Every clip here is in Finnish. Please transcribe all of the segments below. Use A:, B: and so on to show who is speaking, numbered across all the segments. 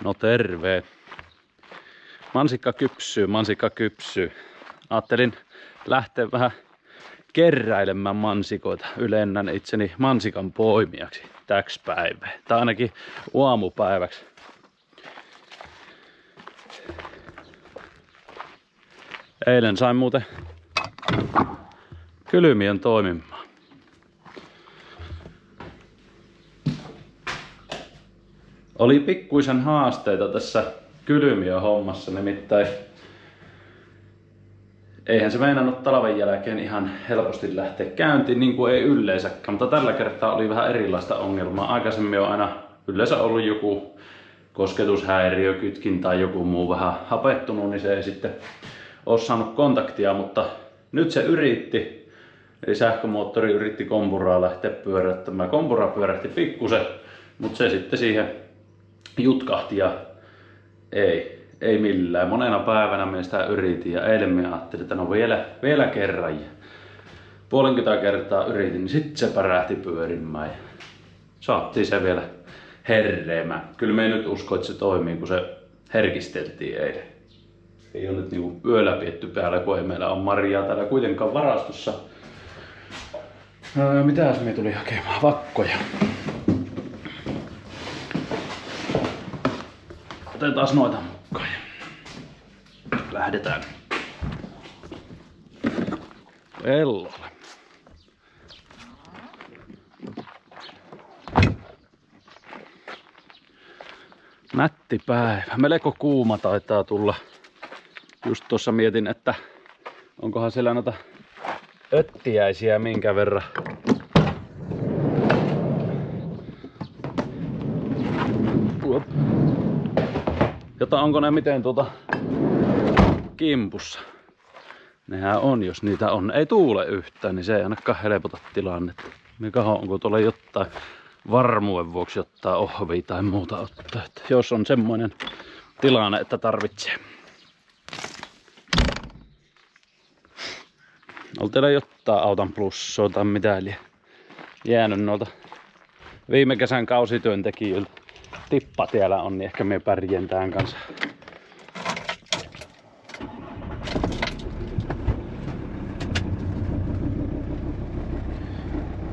A: No terve. Mansikka kypsyy, mansikka kypsyy. Ajattelin lähteä vähän keräilemään mansikoita. Ylennän itseni mansikan poimijaksi täksi päivää. Tai ainakin aamupäiväksi. Eilen sain muuten kylmiön toimimaan. Oli pikkuisen haasteita tässä kylmiön hommassa, nimittäin eihän se meinannut talven jälkeen ihan helposti lähteä käyntiin, niin kuin ei yleensäkään, mutta tällä kertaa oli vähän erilaista ongelmaa. Aikaisemmin on aina yleensä ollut joku kosketushäiriö, kytkin tai joku muu vähän hapettunut, niin se ei sitten ole saanut kontaktia, mutta nyt se yritti. Eli sähkömoottori yritti kompuraa lähteä pyöräyttämään. Kompura pyörähti pikkusen, mutta se sitten siihen jutkahti ja ei millään. Monena päivänä minä sitä yritin ja eilen minä ajattelin, että no vielä kerran. Ja puolenkymmentä kertaa yritin, niin sitten se pärähti pyörimään ja saattiin se vielä herreemään. Kyllä me ei nyt usko, että se toimii, kun se herkisteltiin eilen. Ei ole nyt niinku yöllä pietty päällä, kun ei meillä ole marjaa täällä kuitenkaan varastossa. Mitäs me tuli hakemaan? Vakkoja. Otetaan noita mukaan. Lähdetään pellolle. Nätti päivä. Melko kuuma taitaa tulla. Just tuossa mietin, että onkohan siellä noita öttiäisiä minkä verran. Jota onko ne miten kimpussa. Nehän on, jos niitä on. Ei tuule yhtään, niin se ei ainakaan helpota tilannetta. Mikähän onko tuolla jotain varmuuden vuoksi jotain ohvia tai muuta ottaa. Että jos on semmoinen tilanne, että tarvitsee. Oli teillä jotain auton plussoa tai mitä eli jäänyt noilta viime kesän kausityöntekijöiltä. Tippa tiellä on, niin ehkä me pärjään tämän kanssa.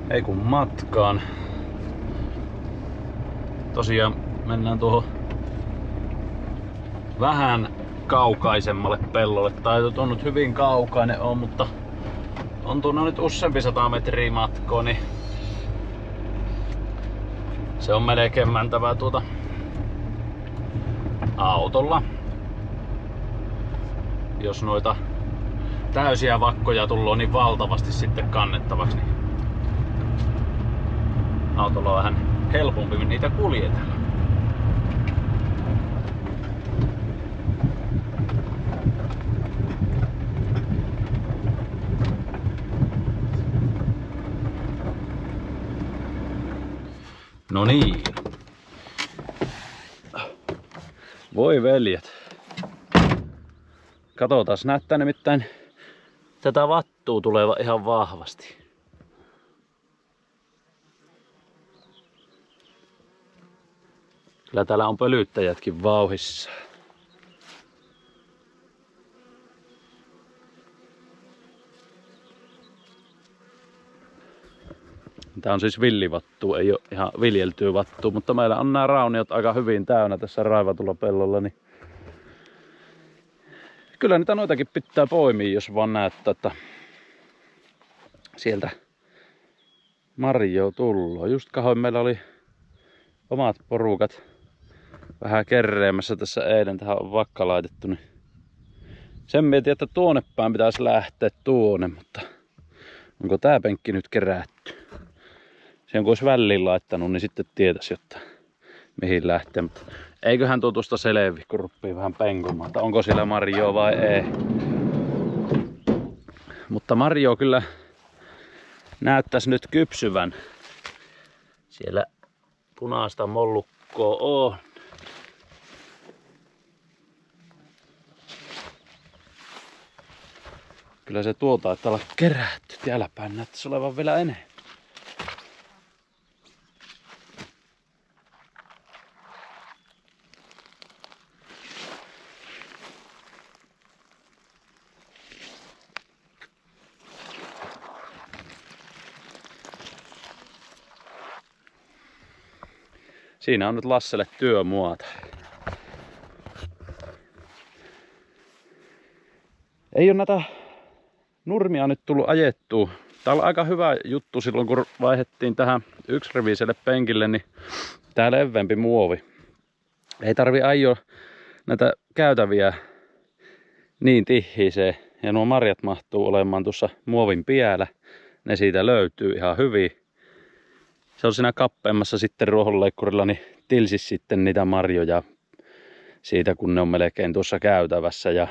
A: Ei kun matkaan. Tosiaan mennään tuohon vähän kaukaisemmalle pellolle. Tai tuo nyt hyvin kaukainen on, mutta on tuonne nyt useampi 100 metriä matkoa, niin se on melkein mentävää autolla. Jos noita täysiä vakkoja tulee niin valtavasti sitten kannettavaksi, niin autolla on vähän helpompi niitä kuljetella. No niin. Voi veljet. Katsotaan, näyttää nimittäin tätä vattua tuleva ihan vahvasti. Kyllä täällä on pölyttäjätkin vauhissa. Tää on siis villivattu, ei ole ihan viljeltyä vattua, mutta meillä on nämä rauniot aika hyvin täynnä tässä raivatulla pellolla. Niin kyllä niitä noitakin pitää poimia, jos vaan näyttää, että sieltä marjoa tullaan. Just kahoin meillä oli omat porukat vähän kerreemässä tässä eilen, tähän on vakka laitettu. Niin sen mietin, että tuonne päin pitäisi lähteä tuonne, mutta onko tää penkki nyt kerätty? Sen kun olisi väliin laittanut, niin sitten tietäisi, jotta mihin lähtee. Mutta eiköhän tuosta selvi, kun ruppii vähän penkumaan, että onko siellä marjoa vai ei. Mutta marjoa kyllä näyttäisi nyt kypsyvän. Siellä punaista mollukkoa on. Kyllä se taitaa olla kerätty. Täällä päin näyttäisi olevan vielä enemmän. siinä on nyt Lasselle työmuoto. Ei ole näitä nurmia nyt tullut ajettua. Tää on aika hyvä juttu silloin, kun vaihdettiin tähän yksiriviselle penkille, niin tää leveämpi muovi. Ei tarvi ajoa näitä käytäviä niin tiheeseen. Ja nuo marjat mahtuu olemaan tuossa muovin pielä. Ne siitä löytyy ihan hyvin. Se on siinä kappeammassa sitten ruohonleikkurilla, niin tilsis sitten niitä marjoja siitä, kun ne on melkein tuossa käytävässä. Ja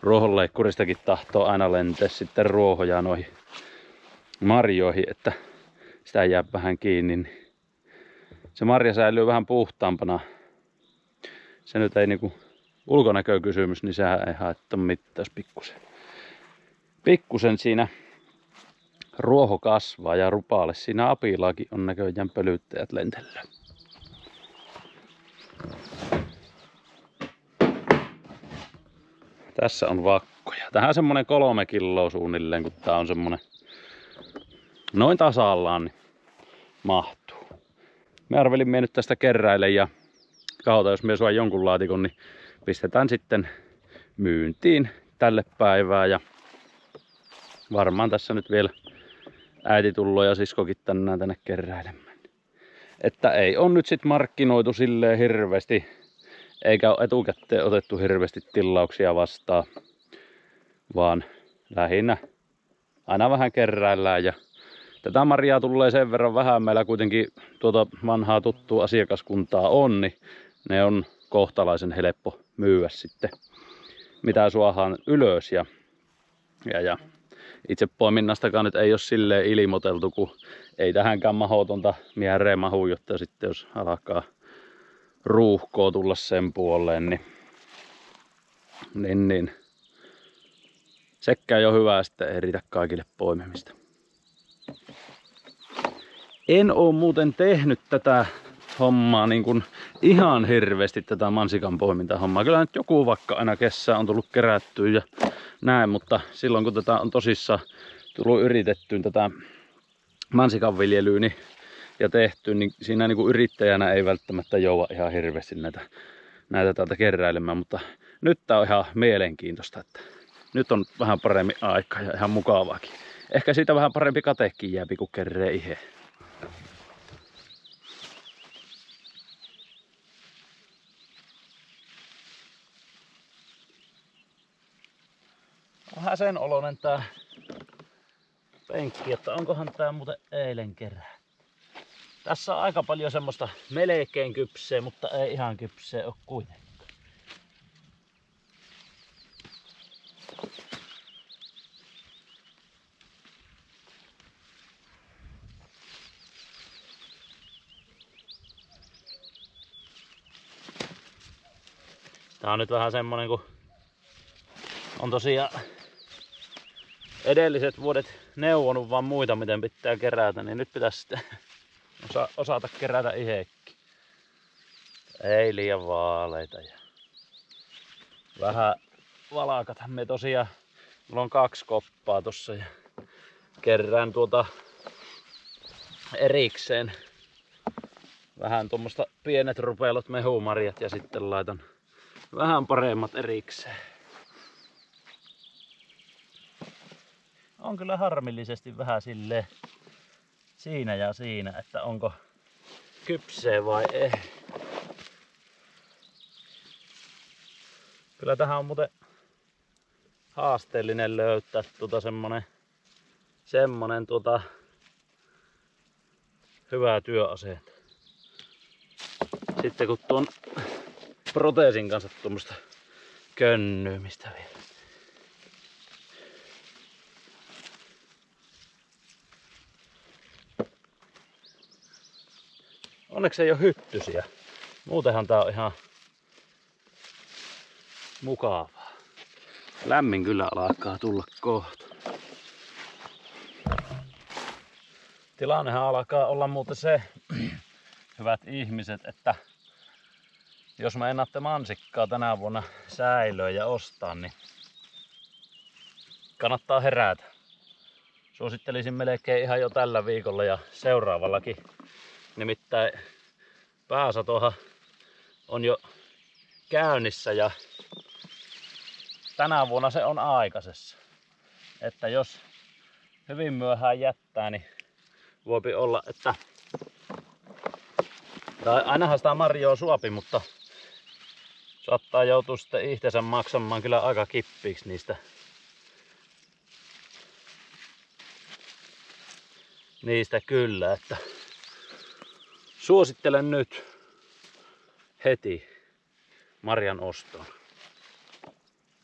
A: ruohonleikkuristakin tahtoo aina lentää sitten ruohoja noihin marjoihin, että sitä jää vähän kiinni. Niin se marja säilyy vähän puhtaampana. Se nyt ei niinku ulkonäkökysymys, niin sehän ei haittaa mitään, jos pikkusen siinä ruoho kasvaa ja rupaalle siinä apilaakin on näköjään pölyttäjät lentellä. Tässä on vakkoja. Tähän semmonen 3 kiloa suunnilleen, kun tää on semmonen noin tasallaan, niin mahtuu. Me arvelin nyt tästä keräille ja kautta, jos me saa jonkun laatikon, niin pistetään sitten myyntiin tälle päivää. Ja varmaan tässä nyt vielä äiti tulloo ja siskokin tänne keräilemään. Että ei on nyt sit markkinoitu silleen hirveästi, eikä ole etukäteen otettu hirveästi tilauksia vastaan, vaan lähinnä aina vähän keräillään. Ja tätä marjaa tulee sen verran vähän, meillä kuitenkin tuota vanhaa tuttua asiakaskuntaa on, niin ne on kohtalaisen helppo myyä sitten, mitä suohaan ylös. Ja itse poiminnastakaan nyt ei ole silleen ilmoiteltu, kun ei tähänkään mahdotonta miereen mahu, jotta sitten jos alkaa ruuhkoa tulla sen puoleen, niin sekään jo hyvää, sitten ei riitä kaikille poimimista. En oo muuten tehnyt tätä hommaa niin kuin ihan hirveästi, tätä mansikan poimintahommaa. Kyllä nyt joku vaikka aina kesää on tullut kerättyä ja näin, mutta silloin kun tätä on tosissaan tullut yritettyä tätä mansikanviljelyä niin, ja tehty, niin siinä niin kuin yrittäjänä ei välttämättä joua ihan hirveästi näitä täältä keräilemään, mutta nyt tää on ihan mielenkiintoista, että nyt on vähän paremmin aikaa ja ihan mukavaakin. Ehkä siitä vähän parempi katekin jääpi, kun kerree ihe. Vähän sen oloinen tää penkki, että onkohan tää muuten eilen kerää. Tässä on aika paljon semmoista melkein kypseä, mutta ei ihan kypseä ole kuitenkaan. Tää on nyt vähän semmonen, kun on tosiaan edelliset vuodet neuvonut vaan muita, miten pitää kerätä, niin nyt pitäisi sitten osata kerätä itsekin. Ei liian vaaleita ja vähän valakathan me tosiaan, mulla on 2 koppaa tossa ja kerään tuota erikseen vähän tuommoista pienet rupelot mehumarjat ja sitten laitan vähän paremmat erikseen. On kyllä harmillisesti vähän silleen siinä ja siinä, että onko kypsee vai ei. Kyllä tähän on muuten haasteellinen löytää semmonen hyvää työasenta. Sitten kun tuon proteesin kanssa tuommoista könnyymistä vielä. Onneksi ei ole hyttysiä. Muutenhan tää on ihan mukavaa. Lämmin kyllä alkaa tulla kohta. Tilannehan alkaa olla muuten se, hyvät ihmiset, että jos meinaatte mansikkaa tänä vuonna säilöä ja ostaa, niin kannattaa herätä. Suosittelisin melkein ihan jo tällä viikolla ja seuraavallakin. Nimittäin pääsatohan on jo käynnissä ja tänä vuonna se on aikaisessa. Että jos hyvin myöhään jättää, niin voipi olla, että tai ainahan sitä marjoa suopi, mutta saattaa joutua sitten itseensä maksamaan kyllä aika kippiiksi niistä kyllä, että suosittelen nyt heti marjan ostoon.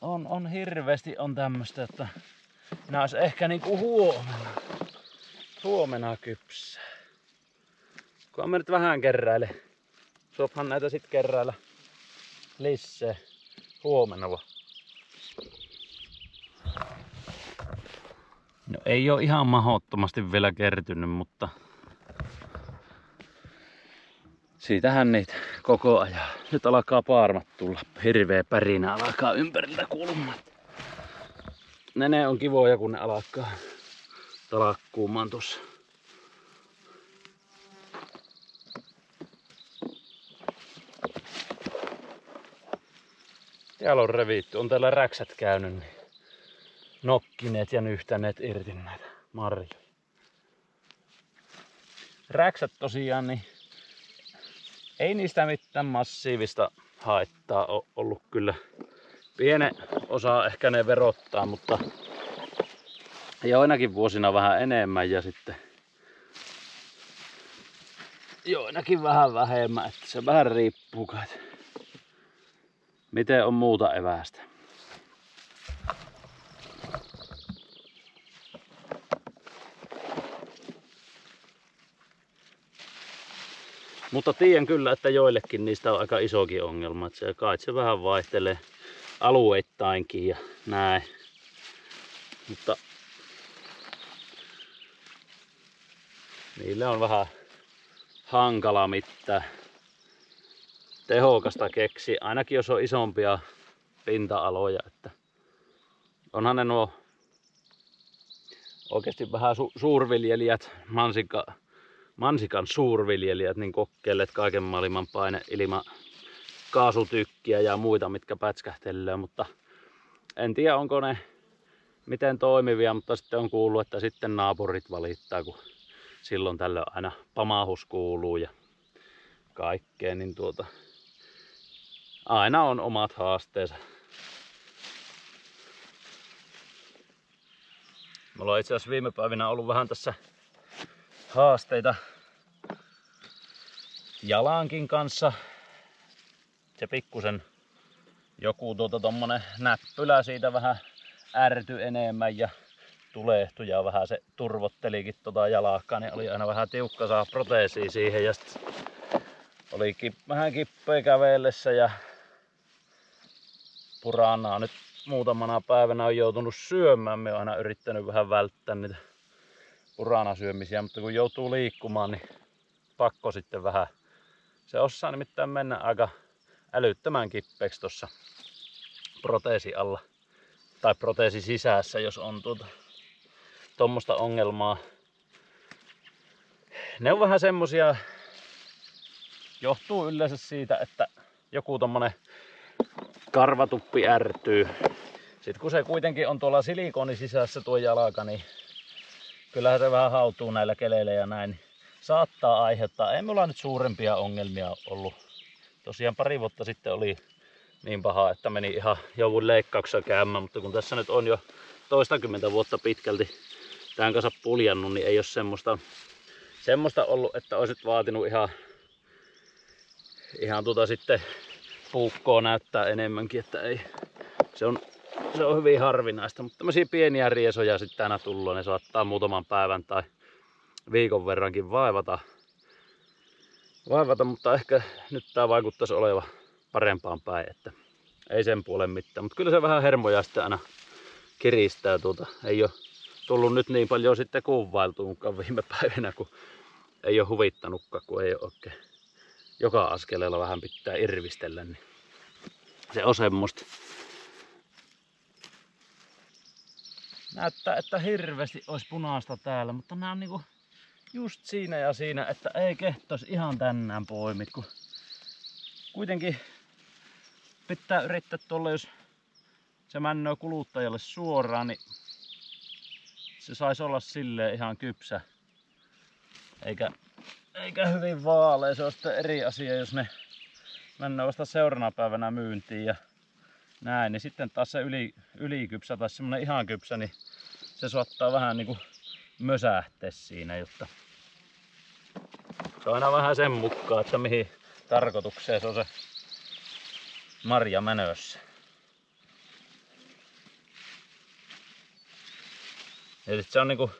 A: On hirveesti on tämmöstä, että nää olisi ehkä niinku huomenna kypsää. Kun mä nyt vähän keräile. Suophan näitä sit keräillä lisää huomenna vaan. No ei oo ihan mahdottomasti vielä kertynyt, mutta siitähän niitä koko ajan. Nyt alkaa paarmat tulla. Hirveä pärinä alkaa ympäriltä kuulumaan. Ne on kivoja kun ne alkaa talakkuumaan tossa. Täällä on revitty. On täällä räksät käynyt, niin nokkineet ja nyhtäneet irti näitä marjoja. Räksät tosiaan, niin ei niistä mitään massiivista haittaa ole ollut kyllä. Pienen osa ehkä ne verottaa, mutta joinakin vuosina vähän enemmän ja sitten joinakin vähän vähemmän. Että se vähän riippuu kai, miten on muuta evästä. Mutta tiedän kyllä, että joillekin niistä on aika isokin ongelma. Että se vähän vaihtelee alueittainkin ja näin. Mutta niille on vähän hankala mitään tehokasta keksiä. Ainakin jos on isompia pinta-aloja. Että onhan ne nuo oikeasti vähän suurviljelijät, mansikan suurviljelijät, niin kokeilleet kaiken maailman paineilma kaasutykkiä ja muita, mitkä pätskähtelee, mutta en tiedä onko ne miten toimivia, mutta sitten on kuullut, että sitten naapurit valittaa, kun silloin tällöin aina pamahus kuuluu ja kaikkea, niin aina on omat haasteensa. Mulla on itse asiassa viime päivinä ollut vähän tässä haasteita jalankin kanssa. Se pikkusen joku tommonen näppylä siitä vähän ärtyi enemmän ja tulehtui ja vähän se turvottelikin jalkaa, niin oli aina vähän tiukka saa proteesia siihen ja sitten oli vähän kippeä kävellessä ja puranaa nyt muutamana päivänä on joutunut syömään. Me on aina yrittänyt vähän välttää niitä puranasyömisiä, mutta kun joutuu liikkumaan, niin pakko sitten vähän. Se osaa nimittäin mennä aika älyttömän kippeeksi tuossa proteesi alla tai proteesi sisässä, jos on tuommoista ongelmaa. Ne on vähän semmosia, johtuu yleensä siitä, että joku tommonen karvatuppi ärtyy. Sitten kun se kuitenkin on tuolla silikoni sisässä tuo jalka, niin kyllähän se vähän hautuu näillä keleillä ja näin. Saattaa aiheuttaa. Ei mulla nyt suurempia ongelmia ollut. Tosiaan pari vuotta sitten oli niin paha, että meni ihan joudun leikkauksessa käymään, mutta kun tässä nyt on jo toistakymmentä vuotta pitkälti tämän kanssa puljannut, niin ei ole semmoista ollut, että olisit vaatinut ihan sitten puukkoa näyttää enemmänkin, että ei. Se on hyvin harvinaista, mutta tämmöisiä pieniä riesoja sitten aina tullut, ne saattaa muutaman päivän tai viikon verrankin vaivata, mutta ehkä nyt tää vaikuttaisi olevan parempaan päin, että ei sen puolen mitään, mutta kyllä se vähän hermoja sitten aina kiristää ei ole tullut nyt niin paljon sitten kuvailtuunkaan viime päivinä, kun ei ole huvittanutkaan, kun ei ole oikein joka askeleella vähän pitää irvistellä, niin se on semmoista. Näyttää, että hirveästi olisi punaista täällä, mutta nämä on niinku just siinä ja siinä, että ei kehtos ihan tänään poimit, kun kuitenkin pitää yrittää tuolla, jos se männöö kuluttajalle suoraan, niin se saisi olla silleen ihan kypsä. Eikä hyvin vaalea. Se on sitten eri asia, jos ne männöö vasta seuraavana päivänä myyntiin ja näin. Niin sitten taas se ylikypsä tai semmonen ihan kypsä, niin se saattaa vähän niinku mösähtää siinä, jotta se on aina vähän sen mukaan, että mihin tarkoitukseen se on se marja menössä. Ja sit se on niinku,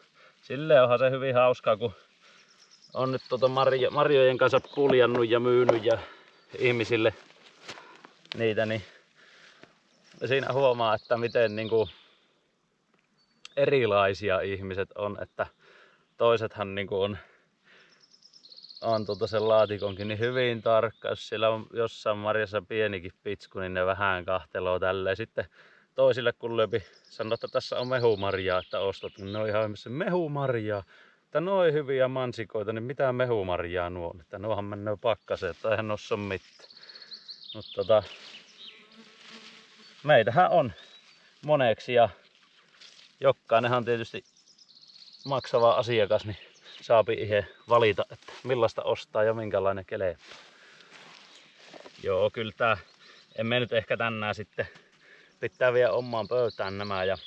A: silleen onhan se hyvin hauskaa, kun on nyt marjojen kanssa puljannut ja myynyt ja ihmisille niitä, niin siinä huomaa, että miten niinku erilaisia ihmiset on, että toisethan niinku on sen laatikonkin niin hyvin tarkka, jos siellä on jossain marjassa pienikin pitsku, niin ne vähän kahteloo tälleen. Sitten toisille kun löpi sanoo, että tässä on mehumarjaa, että ostat, niin ne on ihan ihmeessä mehumarjaa. Että noin hyviä mansikoita, niin mitä mehumarjaa nuo on? Että nuohan menee pakkaseen, että eihän noissa ole mitään. Mutta meitähän on moneksi ja jokainenhan tietysti maksava asiakas, niin saapi itse valita, että millaista ostaa ja minkälainen kelepaa. Joo, kyllä tää, emme nyt ehkä tänään sitten pitää vielä omaan pöytään nämä ja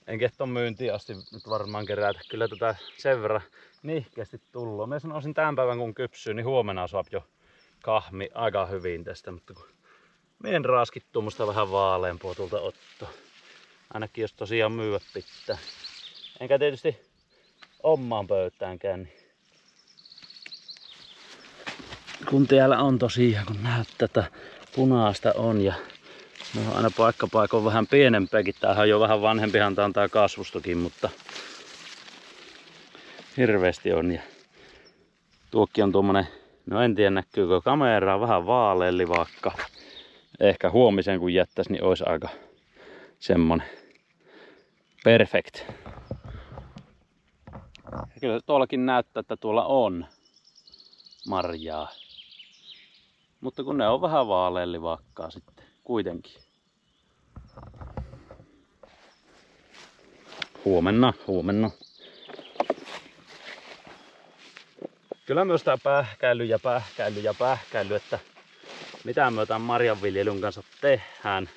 A: en kehto myyntiin asti nyt varmaan kerätä. Kyllä tätä sen verran nihkeästi tullut. Mä sanoisin tämän päivän kun kypsyy, niin huomenna saa jo kahmi aika hyvin tästä, mutta kun mien raaskittuu musta vähän vaaleampua tuolta ottoa. Ainakin jos tosiaan myyä pitää. Enkä tietysti omaan pöytäänkään. Niin kun täällä on tosiaan, kun näyttää, että punaista on ja no aina paikka vähän pienempäkin. Tämähän on jo vähän vanhempihan tää kasvustokin, mutta hirveästi on. Ja tuokki on tuommoinen, no en tiedä näkyykö kameraa, vähän vaaleellivakka. Ehkä huomisen kun jättäisi, niin olisi aika semmonen perfect. Ja kyllä tuollakin näyttää, että tuolla on marjaa. Mutta kun ne on vähän vaaleellivakkaa sitten kuitenkin. Huomenna. Kyllä myös tää pähkäily, että mitä me tämän marjanviljelyn kanssa tehdään.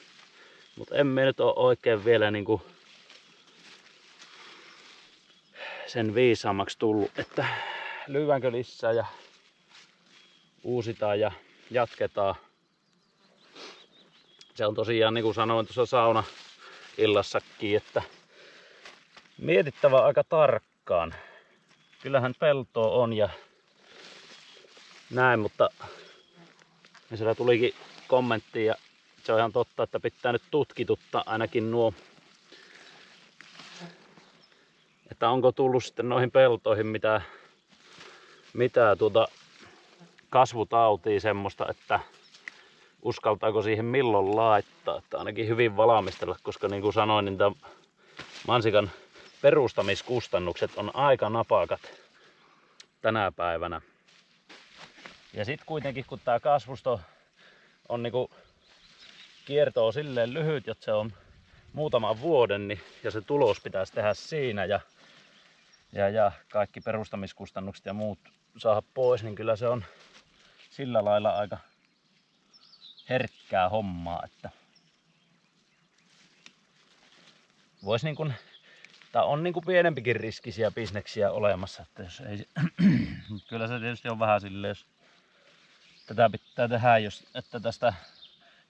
A: Mutta emme nyt ole oikein vielä niinku sen viisaammaksi tullut, että lyödäänkö lisää ja uusitaan ja jatketaan. Se on tosiaan, niin kuin sanoin tuossa sauna illassakin, että mietittävä aika tarkkaan. Kyllähän peltoa on ja näin, mutta siellä tulikin kommentti ja se on ihan totta, että pitää nyt tutkituttaa ainakin nuo, että onko tullut sitten noihin peltoihin mitä kasvutautia semmoista, että uskaltaako siihen milloin laittaa, että ainakin hyvin valmistella, koska niin kuin sanoin, niin mansikan perustamiskustannukset on aika napakat tänä päivänä. Ja sitten kuitenkin kun tämä kasvusto on niinku kierto on silleen lyhyt, että se on muutaman vuoden, niin, ja se tulos pitäisi tehdä siinä ja kaikki perustamiskustannukset ja muut saada pois, niin kyllä se on sillä lailla aika herkkää hommaa, että vois niin kun, tää on niin kun pienempikin riskisiä bisneksiä olemassa, että jos ei, kyllä se tietysti on vähän silleen, jos tätä pitää tehdä, että tästä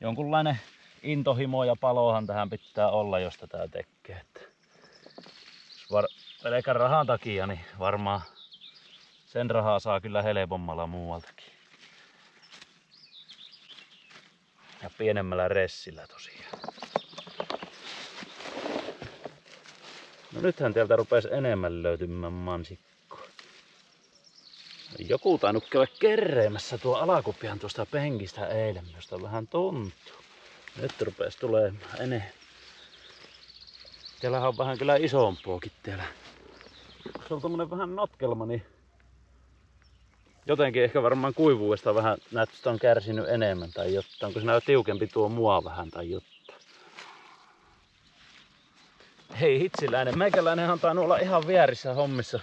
A: jonkunlainen intohimo ja palohan tähän pitää olla, jos tätä tekee. Että pelkän rahan takia, niin varmaan sen rahaa saa kyllä helpommalla muualtakin. Ja pienemmällä ressillä tosiaan. No nythän täältä rupesi enemmän löytymään mansikkoa. Joku tainnut käydä kerreemässä tuo alakupihan tuosta penkistä eilen, josta vähän tuntuu. Nyt rupesi tulemaan enemmän. Täällähän on vähän kyllä isompaakin täällä. Se on tommonen vähän notkelma, niin jotenkin ehkä varmaan kuivuudesta vähän näyttää on kärsinyt enemmän tai jotain. Onko siinä jo tiukempi tuo mua vähän tai jotain. Hei hitsiläinen, meikäläinen on tainnut olla ihan vierissä hommissa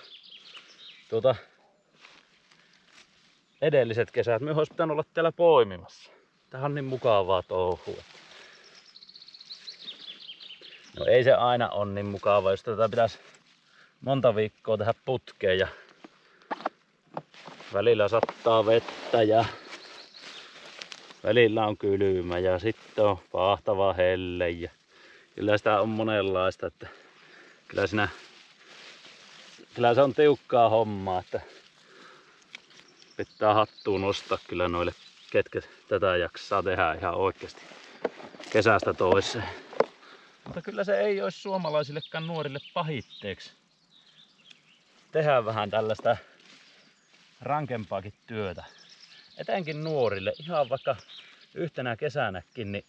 A: edelliset kesät. Me olisi pitänyt olla täällä poimimassa. Tähän on niin mukavaa touhua. No ei se aina on niin mukavaa, jos tätä pitäisi monta viikkoa tehdä putkeen ja välillä sattaa vettä ja välillä on kylmä ja sitten on pahtava helle ja kyllä sitä on monenlaista, että kyllä se on tiukkaa hommaa, että pitää hattuun nostaa kyllä noille, ketkä tätä jaksaa tehdä ihan oikeasti kesästä toiseen. Mutta kyllä se ei olisi suomalaisillekaan nuorille pahitteeksi tehdä vähän tällaista rankempaakin työtä. Etenkin nuorille, ihan vaikka yhtenä kesänäkin, niin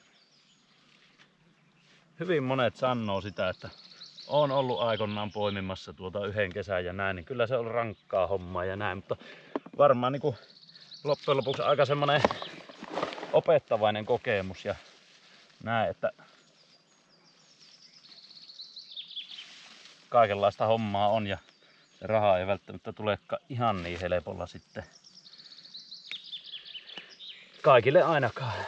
A: hyvin monet sanoo sitä, että on ollut aikoinaan poimimassa yhden kesän ja näin, niin kyllä se on rankkaa hommaa ja näin, mutta varmaan niin kuin loppujen lopuksi aika semmonen opettavainen kokemus ja näin, että kaikenlaista hommaa on ja se raha ei välttämättä tulekaan ihan niin helpolla sitten kaikille ainakaan.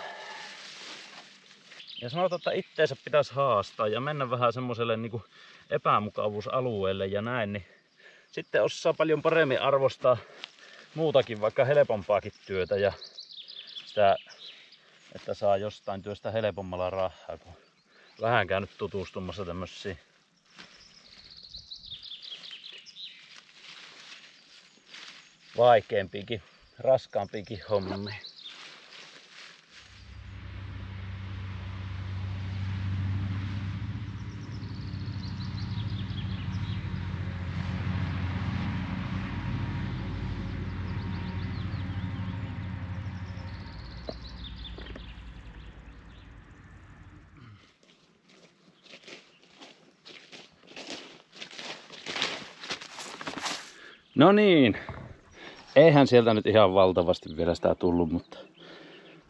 A: Ja sanotaan, että itteensä pitäisi haastaa ja mennä vähän semmoiselle niin kuin epämukavuusalueelle ja näin, niin sitten osaa paljon paremmin arvostaa muutakin, vaikka helpompaakin työtä ja sitä, että saa jostain työstä helpommalla rahaa, kun vähän käynyt tutustumassa tämmöisiin vaikeampiinkin, raskaampiinkin hommiin. No niin, eihän sieltä nyt ihan valtavasti vielä sitä tullut, mutta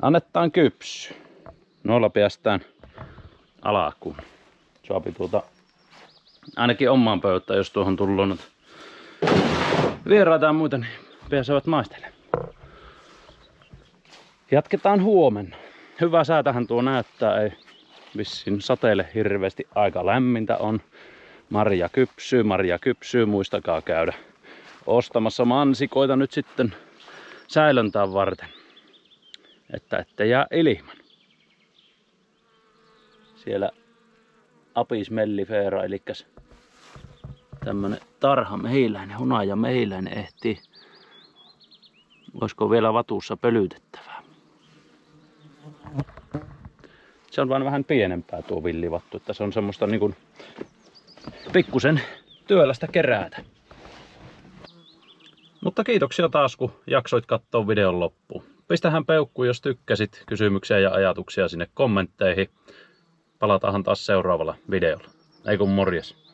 A: annetaan kypsy. Noilla päästään alkuun. Suopi ainakin omaan pöytään, jos tuohon tullut nyt vieraita ja muita, niin pääsevät maistelemaan. Jatketaan huomenna. Hyvä säätähän tuo näyttää, ei vissiin sateelle hirveästi, aika lämmintä on. Marja kypsyy, muistakaa käydä ostamassa mansikoita nyt sitten säilöntään varten, että ette jää ilman. Siellä Apis mellifera, eli tämmönen tarha mehiläinen, hunaja mehiläinen ehtii. Olisiko vielä vatuussa pölytettävää? Se on vaan vähän pienempää tuo villivattu, että se on semmoista niinku pikkusen työlästä kerätä. Mutta kiitoksia taas, kun jaksoit katsoa videon loppuun. Pistähän peukku, jos tykkäsit, kysymyksiä ja ajatuksia sinne kommentteihin. Palataanhan taas seuraavalla videolla. Ei kun morjes.